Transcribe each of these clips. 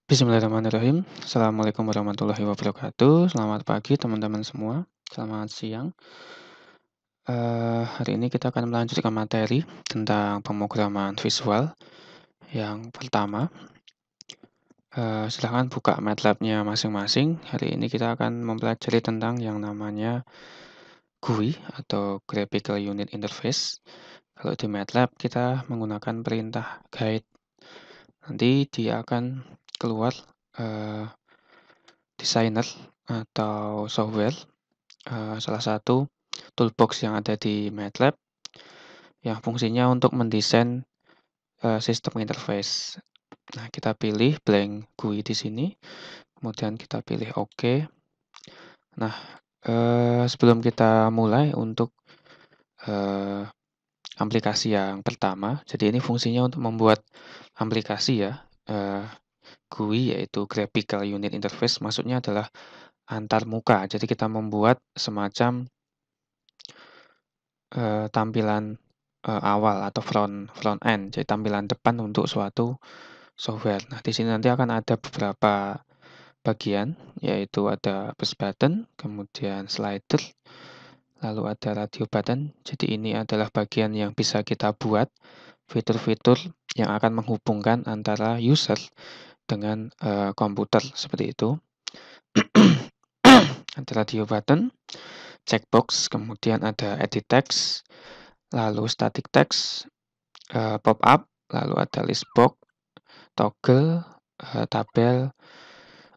Bismillahirrahmanirrahim. Assalamualaikum warahmatullahi wabarakatuh. Selamat pagi teman-teman semua. Selamat siang. Hari ini kita akan melanjutkan materi tentang pemrograman visual. Yang pertama, silahkan buka MATLAB-nya masing-masing. Hari ini kita akan mempelajari tentang yang namanya GUI atau Graphical Unit Interface. Kalau di MATLAB kita menggunakan perintah guide. Nanti dia akan keluar designer atau software, salah satu toolbox yang ada di MATLAB yang fungsinya untuk mendesain sistem interface. Nah, kita pilih blank GUI di sini, kemudian kita pilih OK. Nah, sebelum kita mulai untuk aplikasi yang pertama, jadi ini fungsinya untuk membuat aplikasi ya, GUI yaitu Graphical Unit Interface, maksudnya adalah antar muka. Jadi kita membuat semacam tampilan awal atau front end, jadi tampilan depan untuk suatu software. Nah, di sini nanti akan ada beberapa bagian, yaitu ada push button, kemudian slider, lalu ada radio button. Jadi ini adalah bagian yang bisa kita buat fitur-fitur yang akan menghubungkan antara user dengan komputer seperti itu. Ada radio button, checkbox, kemudian ada edit text, lalu static text, pop up, lalu ada list box, toggle, tabel,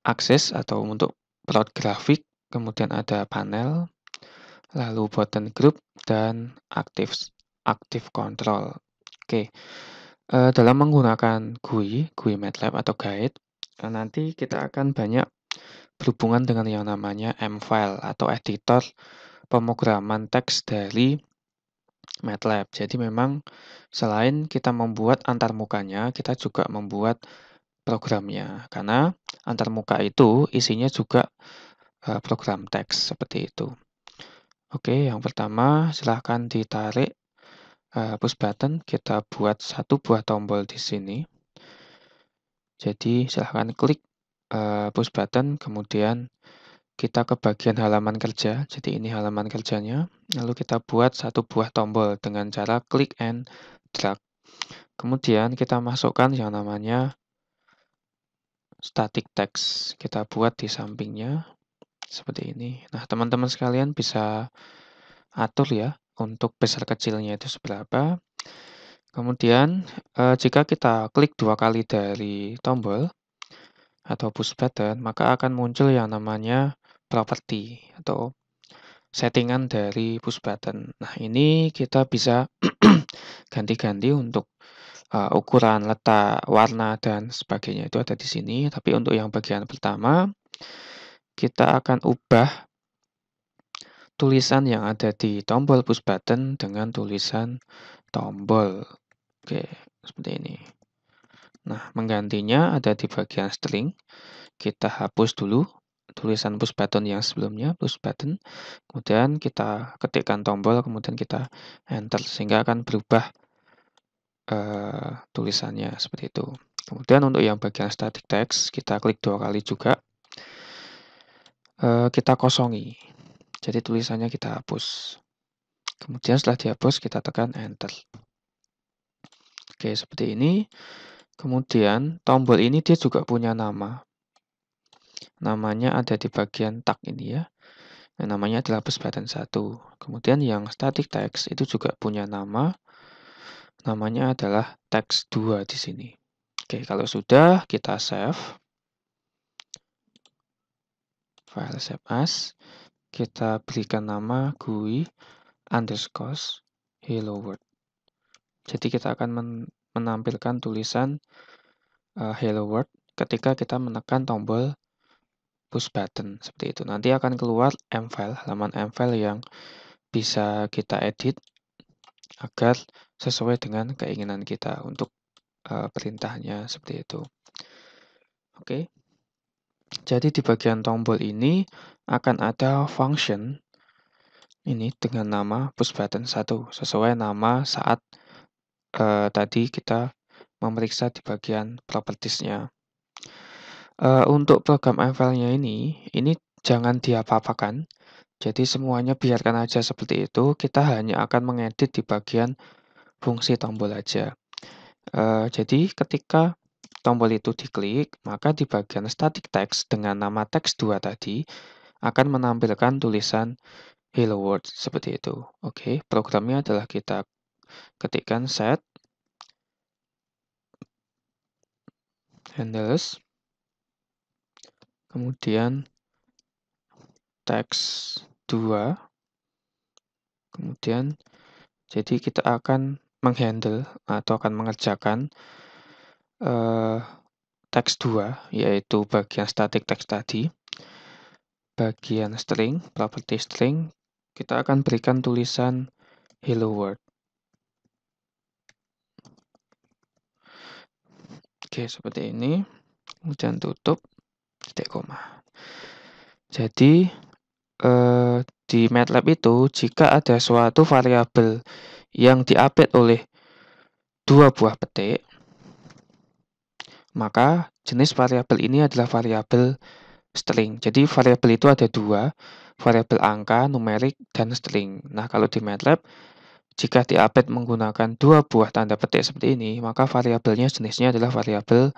akses atau untuk plot grafik, kemudian ada panel, lalu button group dan active control. Oke, dalam menggunakan GUI MATLAB atau guide, nanti kita akan banyak berhubungan dengan yang namanya M-file atau editor pemrograman teks dari MATLAB. Jadi memang selain kita membuat antarmukanya, kita juga membuat programnya. Karena antarmuka itu isinya juga program teks seperti itu. Oke, yang pertama silahkan ditarik push button. Kita buat satu buah tombol di sini. Jadi silahkan klik push button, kemudian kita ke bagian halaman kerja. Jadi ini halaman kerjanya. Lalu kita buat satu buah tombol dengan cara klik and drag. Kemudian kita masukkan yang namanya static text. Kita buat di sampingnya seperti ini. Nah, teman-teman sekalian bisa atur ya untuk besar kecilnya itu seberapa. Kemudian jika kita klik 2 kali dari tombol atau push button, maka akan muncul yang namanya properti atau settingan dari push button. Nah, ini kita bisa ganti-ganti untuk ukuran, letak, warna, dan sebagainya itu ada di sini. Tapi untuk yang bagian pertama, kita akan ubah tulisan yang ada di tombol push button dengan tulisan tombol. Oke, seperti ini. Nah, menggantinya ada di bagian string. Kita hapus dulu tulisan push button yang sebelumnya, push button. Kemudian kita ketikkan tombol, kemudian kita enter, sehingga akan berubah tulisannya seperti itu. Kemudian untuk yang bagian static text, kita klik 2 kali juga. Kita kosongi. Jadi tulisannya kita hapus. Kemudian setelah dihapus, kita tekan enter. Oke, seperti ini. Kemudian tombol ini dia juga punya nama. Namanya ada di bagian tag ini ya. Nah, namanya adalah push button 1. Kemudian yang static text itu juga punya nama. Namanya adalah text 2 di sini. Oke, kalau sudah kita save. File save as. Kita berikan nama GUI underscore hello world. Jadi kita akan menampilkan tulisan hello world ketika kita menekan tombol push button seperti itu. Nanti akan keluar M-file, halaman M-file yang bisa kita edit agar sesuai dengan keinginan kita untuk perintahnya seperti itu. Oke. Jadi di bagian tombol ini akan ada function ini dengan nama push button 1 sesuai nama saat tadi kita memeriksa di bagian propertiesnya. Untuk program MFL-nya ini jangan diapa-apakan. Jadi semuanya biarkan aja seperti itu. Kita hanya akan mengedit di bagian fungsi tombol aja. Jadi ketika tombol itu diklik, maka di bagian static text dengan nama text2 tadi akan menampilkan tulisan Hello World seperti itu. Oke, programnya adalah kita ketikkan set handles, kemudian text2, kemudian jadi kita akan menghandle atau akan mengerjakan text2, yaitu bagian static text tadi. Bagian string, property string, kita akan berikan tulisan Hello World. Oke, seperti ini. Kemudian tutup, titik koma. Jadi, di MATLAB itu, jika ada suatu variabel yang diupdate oleh dua buah petik, maka jenis variabel ini adalah variabel string. Jadi variabel itu ada dua, variabel angka, numerik, dan string. Nah, kalau di MATLAB, jika diupdate menggunakan dua buah tanda petik seperti ini, maka variabelnya jenisnya adalah variabel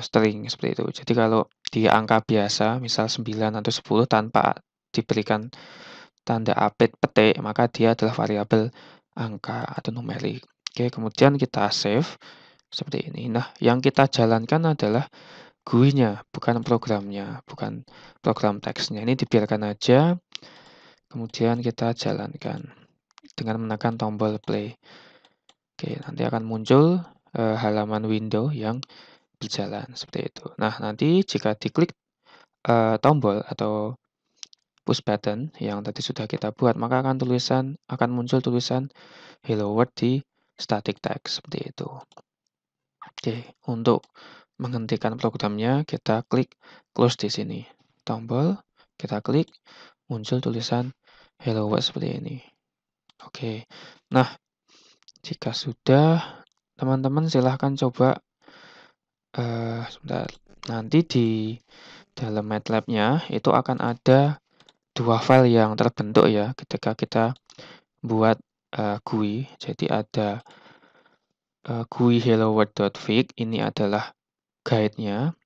string seperti itu. Jadi kalau di angka biasa, misal 9 atau 10 tanpa diberikan tanda update petik, maka dia adalah variabel angka atau numerik. Oke, kemudian kita save seperti ini. Nah, yang kita jalankan adalah GUI-nya, bukan programnya, bukan program teksnya. Ini dibiarkan aja, kemudian kita jalankan dengan menekan tombol play. Oke, nanti akan muncul halaman window yang berjalan seperti itu. Nah, nanti jika diklik tombol atau push button yang tadi sudah kita buat, maka akan muncul tulisan Hello World di static text seperti itu. Oke, untuk menghentikan programnya kita klik close di sini. Tombol, kita klik, muncul tulisan Hello World seperti ini. Oke. Nah, jika sudah, teman-teman silahkan coba sebentar. Nanti di dalam MATLAB-nya itu akan ada dua file yang terbentuk ya ketika kita buat GUI. Jadi ada GUI helloworld.fig, ini adalah guide-nya.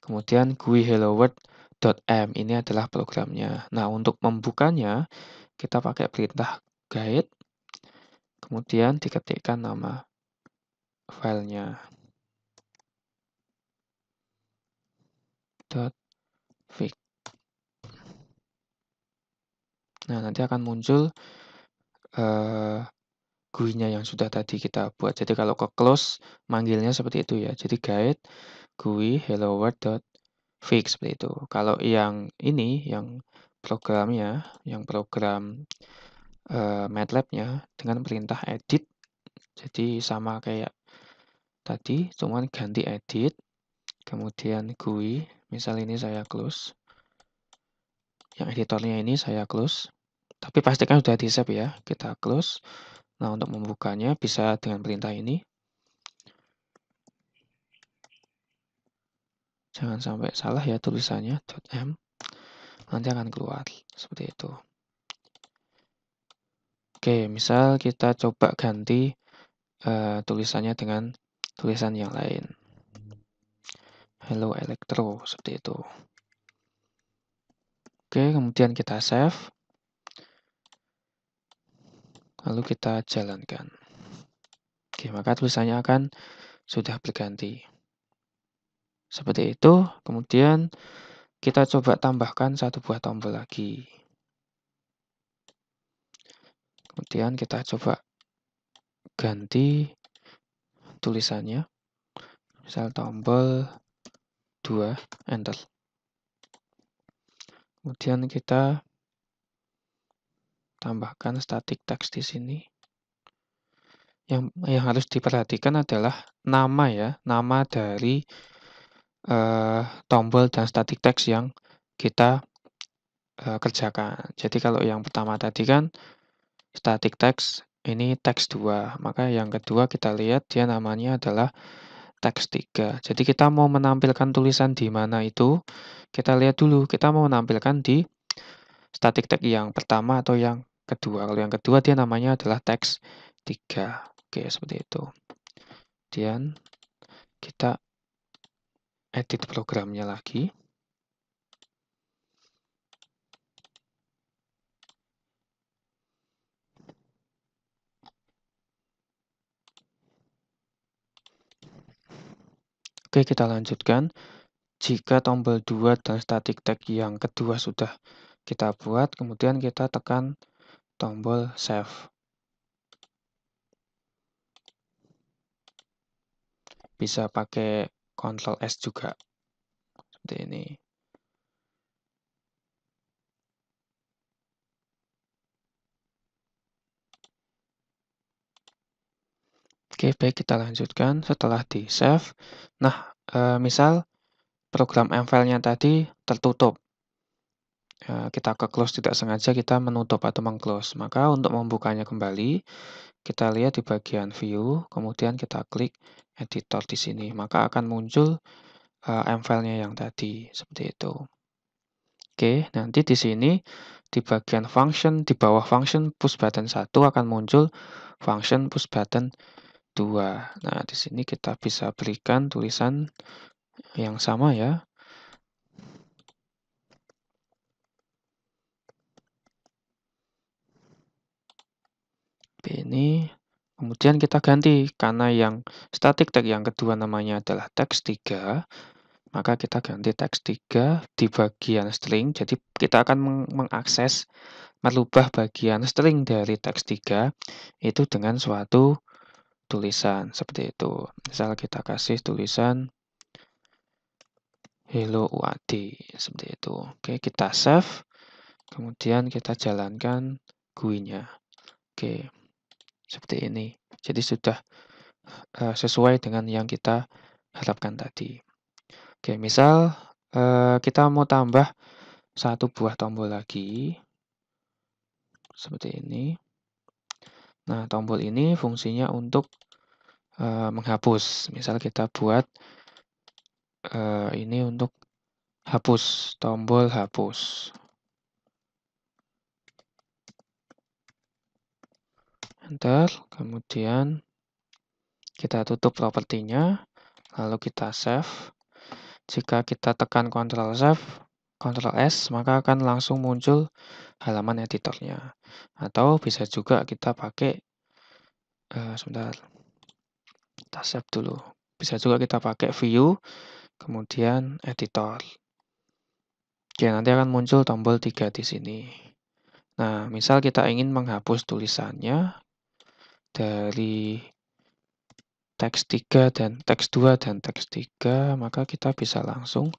Kemudian GUI helloworld.m, ini adalah programnya. Nah, untuk membukanya kita pakai perintah guide, kemudian diketikkan nama filenya .fig. Nah, nanti akan muncul GUI-nya yang sudah tadi kita buat. Jadi kalau ke close, manggilnya seperti itu ya. Jadi guide GUI helloworld.fig seperti itu. Kalau yang ini, yang programnya, yang program MATLAB-nya dengan perintah edit, jadi sama kayak tadi, cuman ganti edit, kemudian GUI, misal ini saya close, yang editornya ini saya close, tapi pastikan sudah di-save ya, kita close. Nah, untuk membukanya bisa dengan perintah ini. Jangan sampai salah ya tulisannya, .m, nanti akan keluar, seperti itu. Oke, misal kita coba ganti tulisannya dengan tulisan yang lain. Hello Electro, seperti itu. Oke, kemudian kita save. Lalu kita jalankan. Oke, maka tulisannya akan sudah berganti. Seperti itu, kemudian kita coba tambahkan satu buah tombol lagi. Kemudian kita coba ganti tulisannya. Misal tombol 2, enter. Kemudian kita tambahkan static text di sini. Yang harus diperhatikan adalah nama ya, nama dari tombol dan static text yang kita kerjakan. Jadi kalau yang pertama tadi kan static text ini teks 2. Maka yang kedua kita lihat dia namanya adalah teks 3. Jadi kita mau menampilkan tulisan di mana itu, kita lihat dulu. Kita mau menampilkan di static tag yang pertama atau yang kedua. Kalau yang kedua dia namanya adalah teks 3. Oke, seperti itu. Kemudian kita edit programnya lagi. Oke, kita lanjutkan. Jika tombol 2 dan static tag yang kedua sudah kita buat, kemudian kita tekan tombol save. Bisa pakai Ctrl S juga. Seperti ini. Oke, baik, kita lanjutkan setelah di save. Nah, misal program mFile-nya tadi tertutup. Kita ke close tidak sengaja, kita menutup atau meng-close. Maka untuk membukanya kembali, kita lihat di bagian view, kemudian kita klik editor di sini. Maka akan muncul mFile-nya yang tadi, seperti itu. Oke, nanti di sini di bagian function, di bawah function push button 1 akan muncul function push button 2. Nah, di sini kita bisa berikan tulisan yang sama ya. Ini, kemudian kita ganti, karena yang static tag yang kedua namanya adalah teks 3, maka kita ganti teks 3 di bagian string. Jadi kita akan mengakses, merubah bagian string dari teks 3 itu dengan suatu tulisan seperti itu. Misal kita kasih tulisan hello UAD seperti itu. Oke, kita save, kemudian kita jalankan GUI-nya. Oke, seperti ini. Jadi sudah sesuai dengan yang kita harapkan tadi. Oke, misal kita mau tambah satu buah tombol lagi seperti ini. Nah, tombol ini fungsinya untuk menghapus. Misal kita buat ini untuk hapus, tombol hapus. Enter, kemudian kita tutup propertinya, lalu kita save. Jika kita tekan Ctrl Save, Ctrl S, maka akan langsung muncul halaman editornya. Atau bisa juga kita pakai, sebentar, kita save dulu. Bisa juga kita pakai View, kemudian Editor. Oke, nanti akan muncul tombol 3 di sini. Nah, misal kita ingin menghapus tulisannya dari teks 3 dan teks 2 dan teks 3, maka kita bisa langsung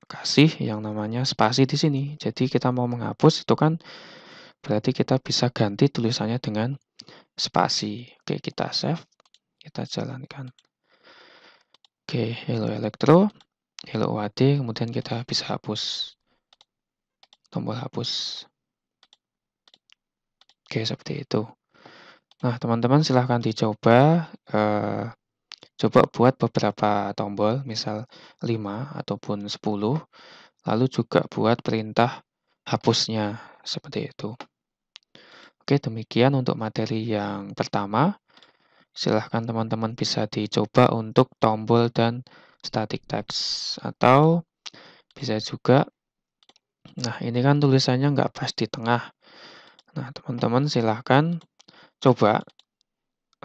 kasih yang namanya spasi di sini. Jadi kita mau menghapus itu kan berarti kita bisa ganti tulisannya dengan spasi. Oke, kita save, kita jalankan. Oke, hello elektro, hello UAD, kemudian kita bisa hapus. Tombol hapus. Oke, seperti itu. Nah, teman-teman silahkan dicoba. Coba buat beberapa tombol, misal 5 ataupun 10. Lalu juga buat perintah hapusnya, seperti itu. Oke, demikian untuk materi yang pertama. Silahkan teman-teman bisa dicoba untuk tombol dan static text. Atau bisa juga, nah ini kan tulisannya nggak pas di tengah. Nah, teman-teman silahkan coba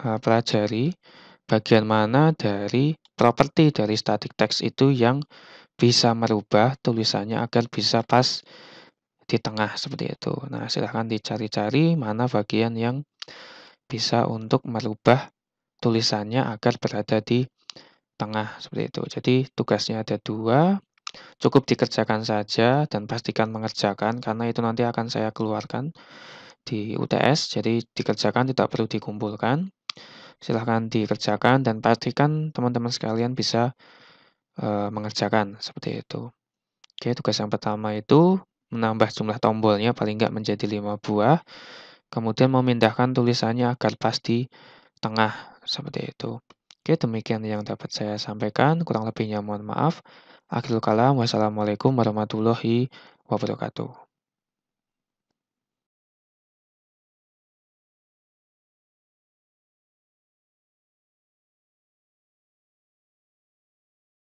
pelajari bagian mana dari properti dari static text itu yang bisa merubah tulisannya agar bisa pas di tengah seperti itu. Nah, silahkan dicari-cari mana bagian yang bisa untuk merubah tulisannya agar berada di tengah seperti itu. Jadi tugasnya ada 2, cukup dikerjakan saja dan pastikan mengerjakan karena itu nanti akan saya keluarkan di UTS. Jadi dikerjakan, tidak perlu dikumpulkan. Silahkan dikerjakan dan pastikan teman-teman sekalian bisa mengerjakan seperti itu. Oke, tugas yang pertama itu menambah jumlah tombolnya paling nggak menjadi 5 buah, kemudian memindahkan tulisannya agar pas di tengah, seperti itu. Oke, demikian yang dapat saya sampaikan, kurang lebihnya mohon maaf. Akhirul kalam, wassalamualaikum warahmatullahi wabarakatuh.